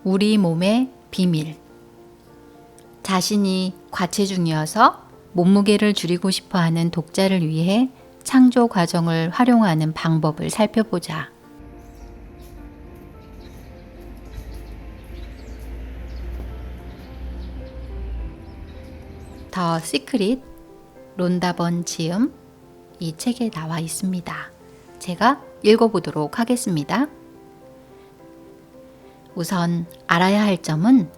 우리 몸의 비밀. 자신이 과체중이어서 몸무게를 줄이고 싶어하는 독자를 위해 창조 과정을 활용하는 방법을 살펴보자. 더 시크릿, 론다 번 지음, 이 책에 나와 있습니다. 제가 읽어보도록 하겠습니다. 우선 알아야 할 점은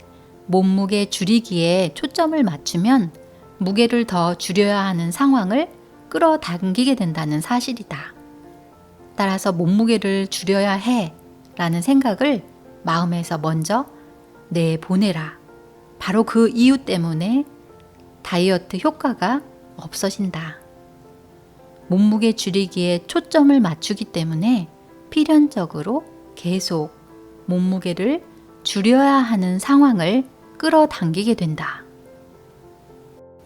몸무게 줄이기에 초점을 맞추면 무게를 더 줄여야 하는 상황을 끌어당기게 된다는 사실이다. 따라서 몸무게를 줄여야 해 라는 생각을 마음에서 먼저 내보내라. 바로 그 이유 때문에 다이어트 효과가 없어진다. 몸무게 줄이기에 초점을 맞추기 때문에 필연적으로 계속 몸무게를 줄여야 하는 상황을 끌어당기게 된다.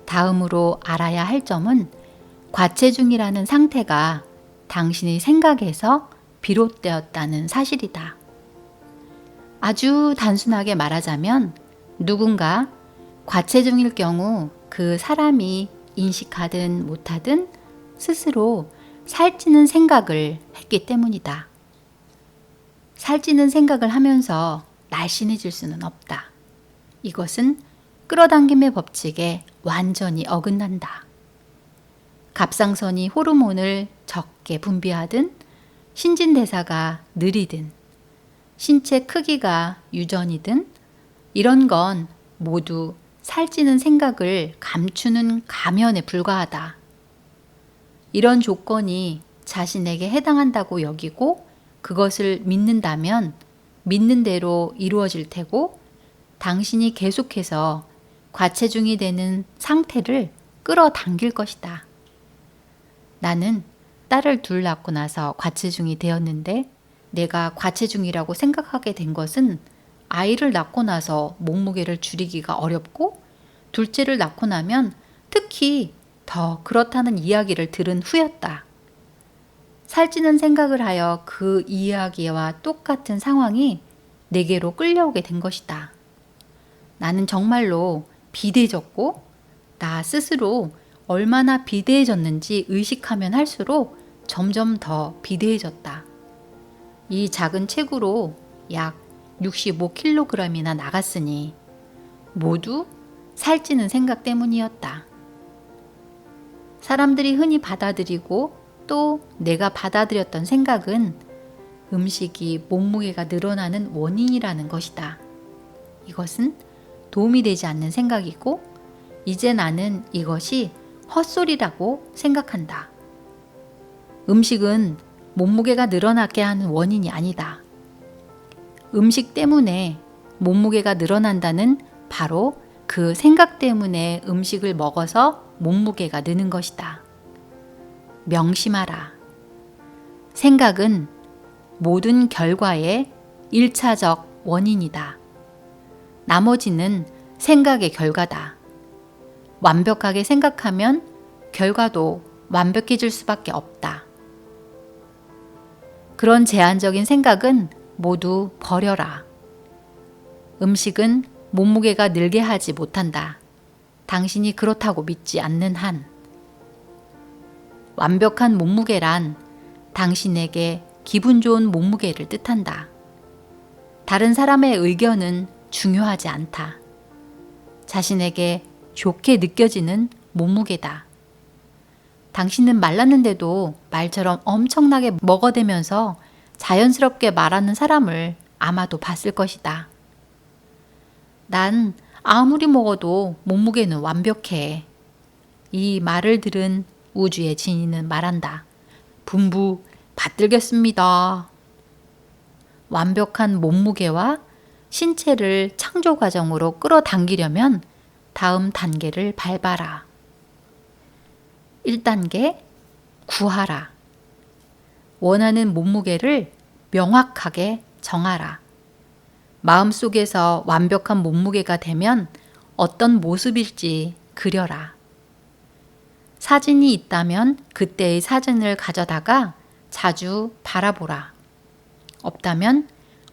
다음으로 알아야 할 점은 과체중이라는 상태가 당신의 생각에서 비롯되었다는 사실이다. 아주 단순하게 말하자면 누군가 과체중일 경우 그 사람이 인식하든 못하든 스스로 살찌는 생각을 했기 때문이다. 살찌는 생각을 하면서 날씬해질 수는 없다. 이것은 끌어당김의 법칙에 완전히 어긋난다. 갑상선이 호르몬을 적게 분비하든 신진대사가 느리든 신체 크기가 유전이든 이런 건 모두 살찌는 생각을 감추는 가면에 불과하다. 이런 조건이 자신에게 해당한다고 여기고 그것을 믿는다면 믿는 대로 이루어질 테고 당신이 계속해서 과체중이 되는 상태를 끌어당길 것이다. 나는 딸을 둘 낳고 나서 과체중이 되었는데 내가 과체중이라고 생각하게 된 것은 아이를 낳고 나서 몸무게를 줄이기가 어렵고 둘째를 낳고 나면 특히 더 그렇다는 이야기를 들은 후였다. 살찌는 생각을 하여 그 이야기와 똑같은 상황이 내게로 끌려오게 된 것이다. 나는 정말로 비대해졌고 나 스스로 얼마나 비대해졌는지 의식하면 할수록 점점 더 비대해졌다. 이 작은 체구로 약 65kg이나 나갔으니 모두 살찌는 생각 때문이었다. 사람들이 흔히 받아들이고 또 내가 받아들였던 생각은 음식이 몸무게가 늘어나는 원인이라는 것이다. 이것은 도움이 되지 않는 생각이고 이제 나는 이것이 헛소리라고 생각한다. 음식은 몸무게가 늘어나게 하는 원인이 아니다. 음식 때문에 몸무게가 늘어난다는 바로 그 생각 때문에 음식을 먹어서 몸무게가 느는 것이다. 명심하라. 생각은 모든 결과의 1차적 원인이다. 나머지는 생각의 결과다. 완벽하게 생각하면 결과도 완벽해질 수밖에 없다. 그런 제한적인 생각은 모두 버려라. 음식은 몸무게가 늘게 하지 못한다. 당신이 그렇다고 믿지 않는 한. 완벽한 몸무게란 당신에게 기분 좋은 몸무게를 뜻한다. 다른 사람의 의견은 중요하지 않다. 자신에게 좋게 느껴지는 몸무게다. 당신은 말랐는데도 말처럼 엄청나게 먹어대면서 자연스럽게 말하는 사람을 아마도 봤을 것이다. 난 아무리 먹어도 몸무게는 완벽해. 이 말을 들은 우주의 진이는 말한다. 분부 받들겠습니다. 완벽한 몸무게와 신체를 창조 과정으로 끌어당기려면 다음 단계를 밟아라. 1단계, 구하라. 원하는 몸무게를 명확하게 정하라. 마음속에서 완벽한 몸무게가 되면 어떤 모습일지 그려라. 사진이 있다면 그때의 사진을 가져다가 자주 바라보라. 없다면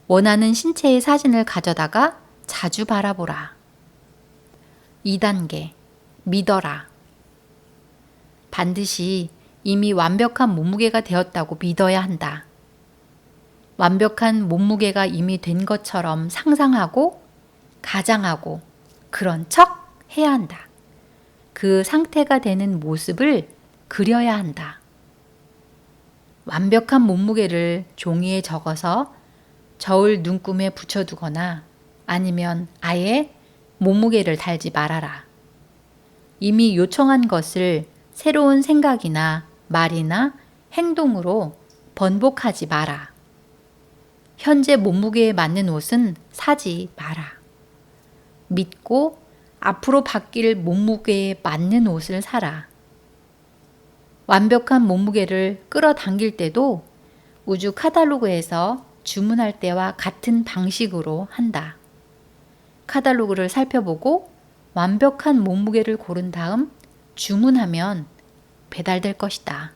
원하는 신체의 사진을 가져다가 자주 바라보라. 2단계. 믿어라. 반드시 이미 완벽한 몸무게가 되었다고 믿어야 한다. 완벽한 몸무게가 이미 된 것처럼 상상하고 가장하고 그런 척 해야 한다. 그 상태가 되는 모습을 그려야 한다. 완벽한 몸무게를 종이에 적어서 저울 눈금에 붙여두거나 아니면 아예 몸무게를 달지 말아라. 이미 요청한 것을 새로운 생각이나 말이나 행동으로 번복하지 마라. 현재 몸무게에 맞는 옷은 사지 마라. 믿고 앞으로 바뀔 몸무게에 맞는 옷을 사라. 완벽한 몸무게를 끌어당길 때도 우주 카탈로그에서 주문할 때와 같은 방식으로 한다. 카탈로그를 살펴보고 완벽한 몸무게를 고른 다음 주문하면 배달될 것이다.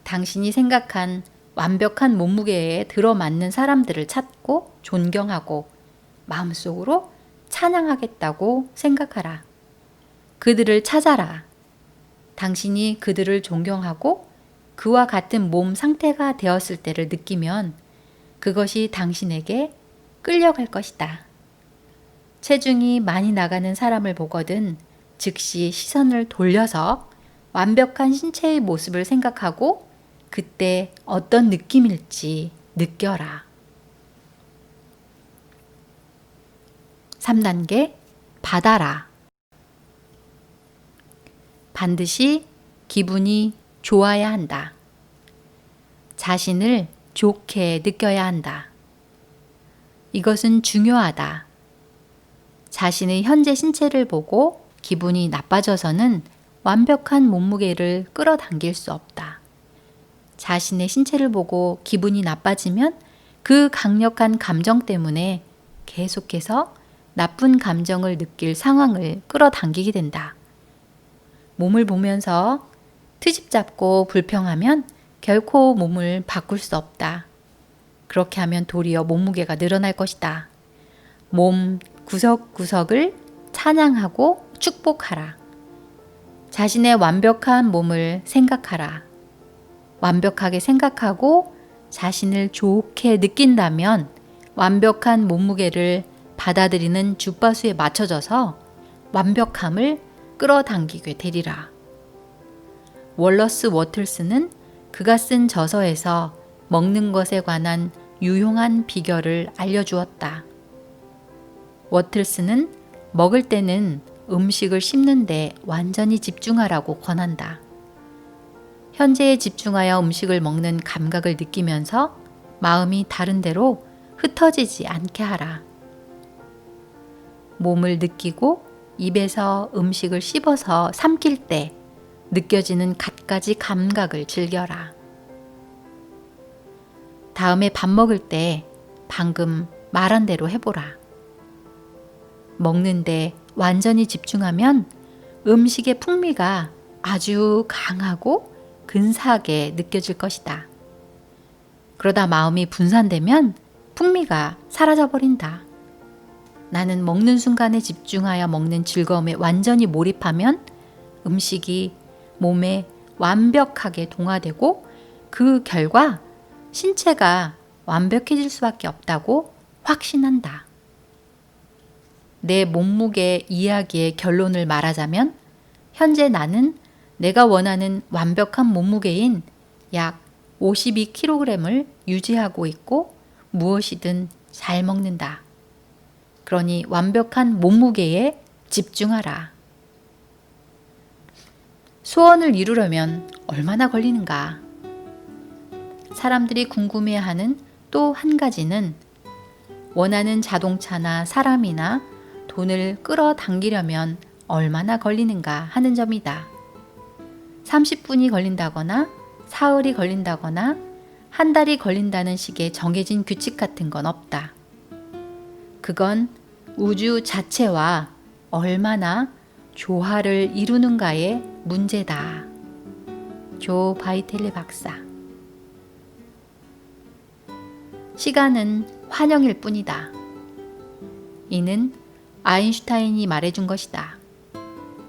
당신이 생각한 완벽한 몸무게에 들어맞는 사람들을 찾고 존경하고 마음속으로 찬양하겠다고 생각하라. 그들을 찾아라. 당신이 그들을 존경하고 그와 같은 몸 상태가 되었을 때를 느끼면 그것이 당신에게 끌려갈 것이다. 체중이 많이 나가는 사람을 보거든 즉시 시선을 돌려서 완벽한 신체의 모습을 생각하고 그때 어떤 느낌일지 느껴라. 3단계. 받아라. 반드시 기분이 좋아야 한다. 자신을 좋게 느껴야 한다. 이것은 중요하다. 자신의 현재 신체를 보고 기분이 나빠져서는 완벽한 몸무게를 끌어당길 수 없다. 자신의 신체를 보고 기분이 나빠지면 그 강력한 감정 때문에 계속해서 나쁜 감정을 느낄 상황을 끌어당기게 된다. 몸을 보면서 트집 잡고 불평하면 결코 몸을 바꿀 수 없다. 그렇게 하면 도리어 몸무게가 늘어날 것이다. 몸 구석구석을 찬양하고 축복하라. 자신의 완벽한 몸을 생각하라. 완벽하게 생각하고 자신을 좋게 느낀다면 완벽한 몸무게를 받아들이는 주파수에 맞춰져서 완벽함을 끌어당기게 되리라. 월러스 워틀스는 그가 쓴 저서에서 먹는 것에 관한 유용한 비결을 알려주었다. 워틀스는 먹을 때는 음식을 씹는데 완전히 집중하라고 권한다. 현재에 집중하여 음식을 먹는 감각을 느끼면서 마음이 다른 데로 흩어지지 않게 하라. 몸을 느끼고 입에서 음식을 씹어서 삼킬 때 느껴지는 갖가지 감각을 즐겨라. 다음에 밥 먹을 때 방금 말한 대로 해보라. 먹는데 완전히 집중하면 음식의 풍미가 아주 강하고 근사하게 느껴질 것이다. 그러다 마음이 분산되면 풍미가 사라져버린다. 나는 먹는 순간에 집중하여 먹는 즐거움에 완전히 몰입하면 음식이 몸에 완벽하게 동화되고 그 결과 신체가 완벽해질 수밖에 없다고 확신한다. 내 몸무게 이야기의 결론을 말하자면 현재 나는 내가 원하는 완벽한 몸무게인 약 52kg을 유지하고 있고 무엇이든 잘 먹는다. 그러니 완벽한 몸무게에 집중하라. 소원을 이루려면 얼마나 걸리는가? 사람들이 궁금해하는 또 한 가지는 원하는 자동차나 사람이나 돈을 끌어당기려면 얼마나 걸리는가 하는 점이다. 30분이 걸린다거나 사흘이 걸린다거나 한 달이 걸린다는 식의 정해진 규칙 같은 건 없다. 그건 우주 자체와 얼마나 조화를 이루는가의 문제다. 조 바이텔레 박사. 시간은 환영일 뿐이다. 이는 아인슈타인이 말해준 것이다.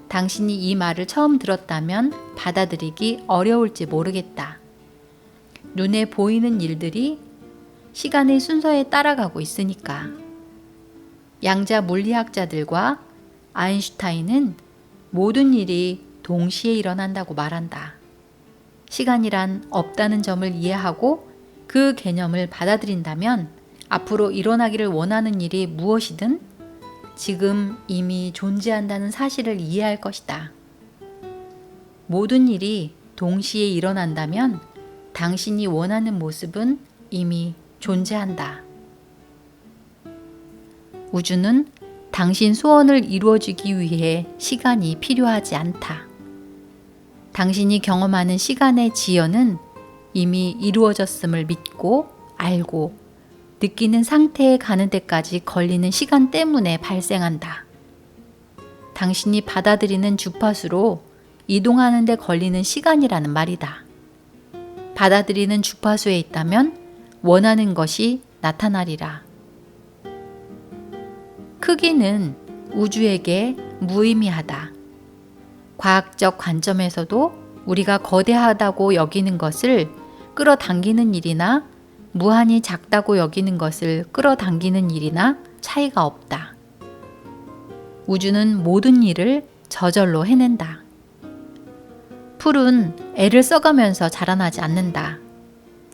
당신이 이 말을 처음 들었다면 받아들이기 어려울지 모르겠다. 눈에 보이는 일들이 시간의 순서에 따라가고 있으니까. 양자 물리학자들과 아인슈타인은 모든 일이 동시에 일어난다고 말한다. 시간이란 없다는 점을 이해하고 그 개념을 받아들인다면 앞으로 일어나기를 원하는 일이 무엇이든 지금 이미 존재한다는 사실을 이해할 것이다. 모든 일이 동시에 일어난다면 당신이 원하는 모습은 이미 존재한다. 우주는 당신 소원을 이루어주기 위해 시간이 필요하지 않다. 당신이 경험하는 시간의 지연은 이미 이루어졌음을 믿고 알고 느끼는 상태에 가는 데까지 걸리는 시간 때문에 발생한다. 당신이 받아들이는 주파수로 이동하는 데 걸리는 시간이라는 말이다. 받아들이는 주파수에 있다면 원하는 것이 나타나리라. 크기는 우주에게 무의미하다. 과학적 관점에서도 우리가 거대하다고 여기는 것을 끌어당기는 일이나 무한히 작다고 여기는 것을 끌어당기는 일이나 차이가 없다. 우주는 모든 일을 저절로 해낸다. 풀은 애를 써가면서 자라나지 않는다.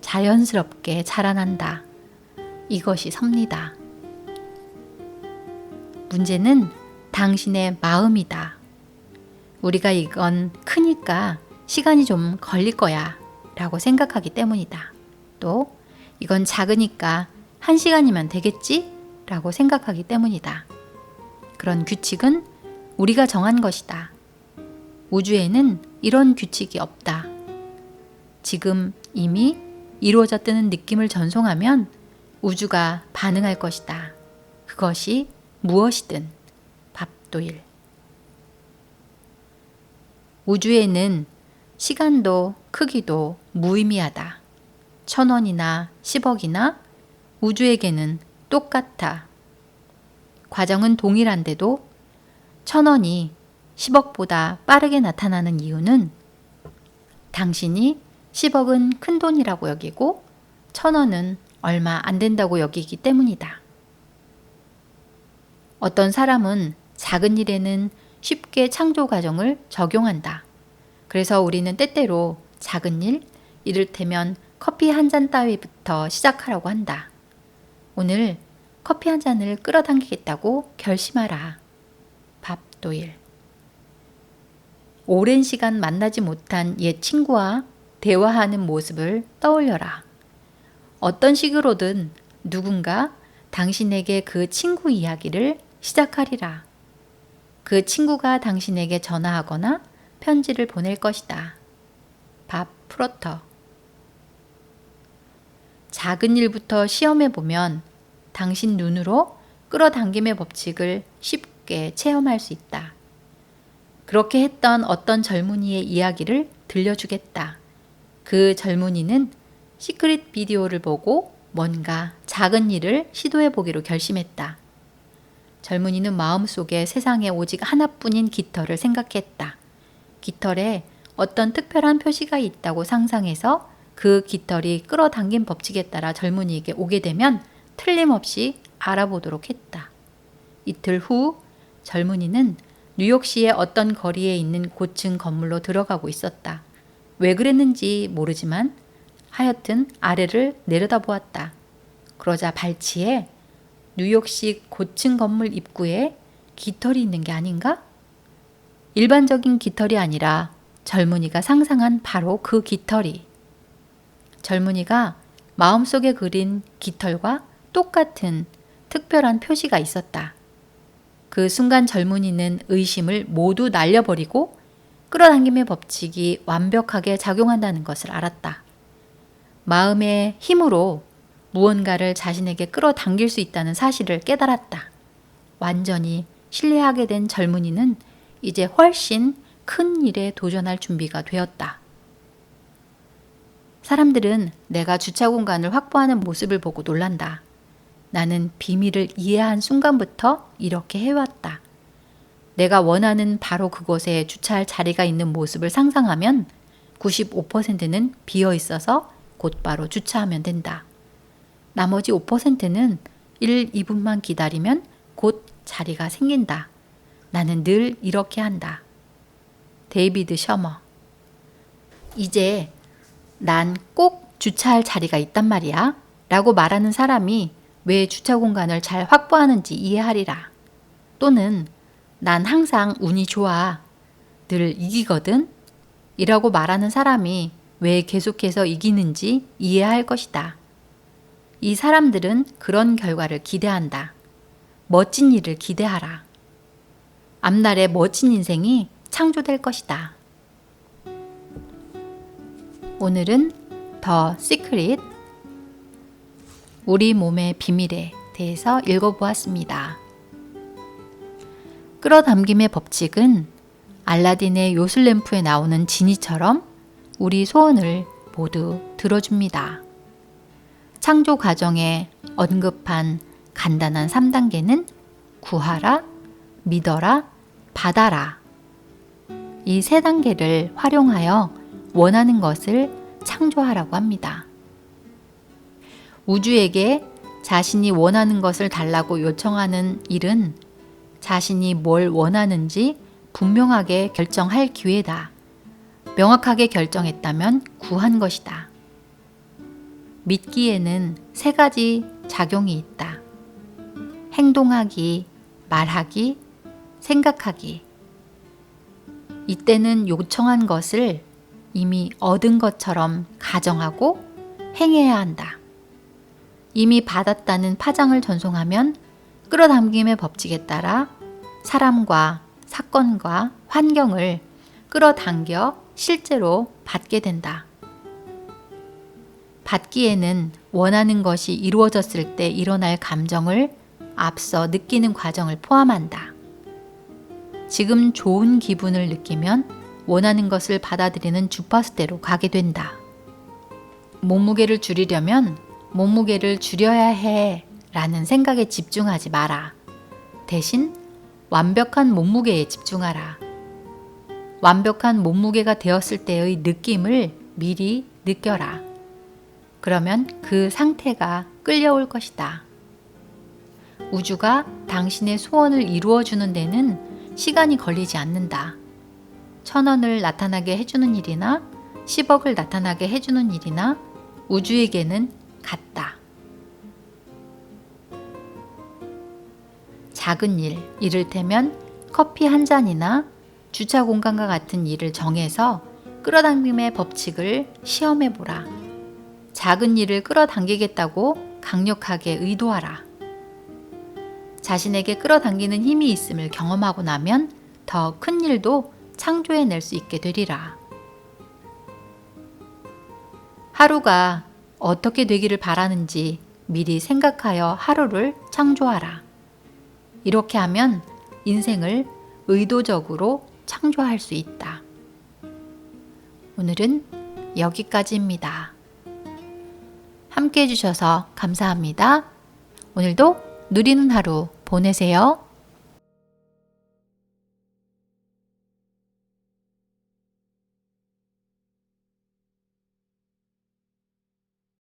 자연스럽게 자라난다. 이것이 섭리다. 문제는 당신의 마음이다. 우리가 이건 크니까 시간이 좀 걸릴 거야 라고 생각하기 때문이다. 또 이건 작으니까 1시간이면 되겠지? 라고 생각하기 때문이다. 그런 규칙은 우리가 정한 것이다. 우주에는 이런 규칙이 없다. 지금 이미 이루어졌다는 느낌을 전송하면 우주가 반응할 것이다. 그것이 무엇이든. 밥도일. 우주에는 시간도 크기도 무의미하다. 1000원이나 10억이나 우주에게는 똑같아. 과정은 동일한데도 1000원이 10억보다 빠르게 나타나는 이유는 당신이 10억은 큰 돈이라고 여기고 1000원은 얼마 안 된다고 여기기 때문이다. 어떤 사람은 작은 일에는 쉽게 창조 과정을 적용한다. 그래서 우리는 때때로 작은 일, 이를테면 커피 한 잔 따위부터 시작하라고 한다. 오늘 커피 한 잔을 끌어당기겠다고 결심하라. 밥도일. 오랜 시간 만나지 못한 옛 친구와 대화하는 모습을 떠올려라. 어떤 식으로든 누군가 당신에게 그 친구 이야기를 시작하리라. 그 친구가 당신에게 전화하거나 편지를 보낼 것이다. 밥 프로터. 작은 일부터 시험해보면 당신 눈으로 끌어당김의 법칙을 쉽게 체험할 수 있다. 그렇게 했던 어떤 젊은이의 이야기를 들려주겠다. 그 젊은이는 시크릿 비디오를 보고 뭔가 작은 일을 시도해보기로 결심했다. 젊은이는 마음속에 세상에 오직 하나뿐인 깃털을 생각했다. 깃털에 어떤 특별한 표시가 있다고 상상해서 그 깃털이 끌어당긴 법칙에 따라 젊은이에게 오게 되면 틀림없이 알아보도록 했다. 이틀 후 젊은이는 뉴욕시의 어떤 거리에 있는 고층 건물로 들어가고 있었다. 왜 그랬는지 모르지만 하여튼 아래를 내려다보았다. 그러자 발치에 뉴욕시 고층 건물 입구에 깃털이 있는 게 아닌가? 일반적인 깃털이 아니라 젊은이가 상상한 바로 그 깃털이. 젊은이가 마음속에 그린 깃털과 똑같은 특별한 표시가 있었다. 그 순간 젊은이는 의심을 모두 날려버리고 끌어당김의 법칙이 완벽하게 작용한다는 것을 알았다. 마음의 힘으로 무언가를 자신에게 끌어당길 수 있다는 사실을 깨달았다. 완전히 신뢰하게 된 젊은이는 이제 훨씬 큰 일에 도전할 준비가 되었다. 사람들은 내가 주차 공간을 확보하는 모습을 보고 놀란다. 나는 비밀을 이해한 순간부터 이렇게 해왔다. 내가 원하는 바로 그곳에 주차할 자리가 있는 모습을 상상하면 95%는 비어 있어서 곧바로 주차하면 된다. 나머지 5%는 1, 2분만 기다리면 곧 자리가 생긴다. 나는 늘 이렇게 한다. 데이비드 셔머. 이제 난 꼭 주차할 자리가 있단 말이야 라고 말하는 사람이 왜 주차 공간을 잘 확보하는지 이해하리라. 또는 난 항상 운이 좋아. 늘 이기거든. 이라고 말하는 사람이 왜 계속해서 이기는지 이해할 것이다. 이 사람들은 그런 결과를 기대한다. 멋진 일을 기대하라. 앞날의 멋진 인생이 창조될 것이다. 오늘은 더 시크릿, 우리 몸의 비밀에 대해서 읽어보았습니다. 끌어당김의 법칙은 알라딘의 요술램프에 나오는 지니처럼 우리 소원을 모두 들어줍니다. 창조 과정에 언급한 간단한 3단계는 구하라, 믿어라, 받아라. 이 3단계를 활용하여 원하는 것을 창조하라고 합니다. 우주에게 자신이 원하는 것을 달라고 요청하는 일은 자신이 뭘 원하는지 분명하게 결정할 기회다. 명확하게 결정했다면 구한 것이다. 믿기에는 3가지 작용이 있다. 행동하기, 말하기, 생각하기. 이때는 요청한 것을 이미 얻은 것처럼 가정하고 행해야 한다. 이미 받았다는 파장을 전송하면 끌어당김의 법칙에 따라 사람과 사건과 환경을 끌어당겨 실제로 받게 된다. 받기에는 원하는 것이 이루어졌을 때 일어날 감정을 앞서 느끼는 과정을 포함한다. 지금 좋은 기분을 느끼면 원하는 것을 받아들이는 주파수대로 가게 된다. 몸무게를 줄이려면 몸무게를 줄여야 해 라는 생각에 집중하지 마라. 대신 완벽한 몸무게에 집중하라. 완벽한 몸무게가 되었을 때의 느낌을 미리 느껴라. 그러면 그 상태가 끌려올 것이다. 우주가 당신의 소원을 이루어주는 데는 시간이 걸리지 않는다. 1,000원을 나타나게 해주는 일이나 10억을 나타나게 해주는 일이나 우주에게는 같다. 작은 일, 이를테면 커피 한 잔이나 주차 공간과 같은 일을 정해서 끌어당김의 법칙을 시험해보라. 작은 일을 끌어당기겠다고 강력하게 의도하라. 자신에게 끌어당기는 힘이 있음을 경험하고 나면 더 큰 일도 창조해낼 수 있게 되리라. 하루가 어떻게 되기를 바라는지 미리 생각하여 하루를 창조하라. 이렇게 하면 인생을 의도적으로 창조할 수 있다. 오늘은 여기까지입니다. 함께 해주셔서 감사합니다. 오늘도 누리는 하루 보내세요.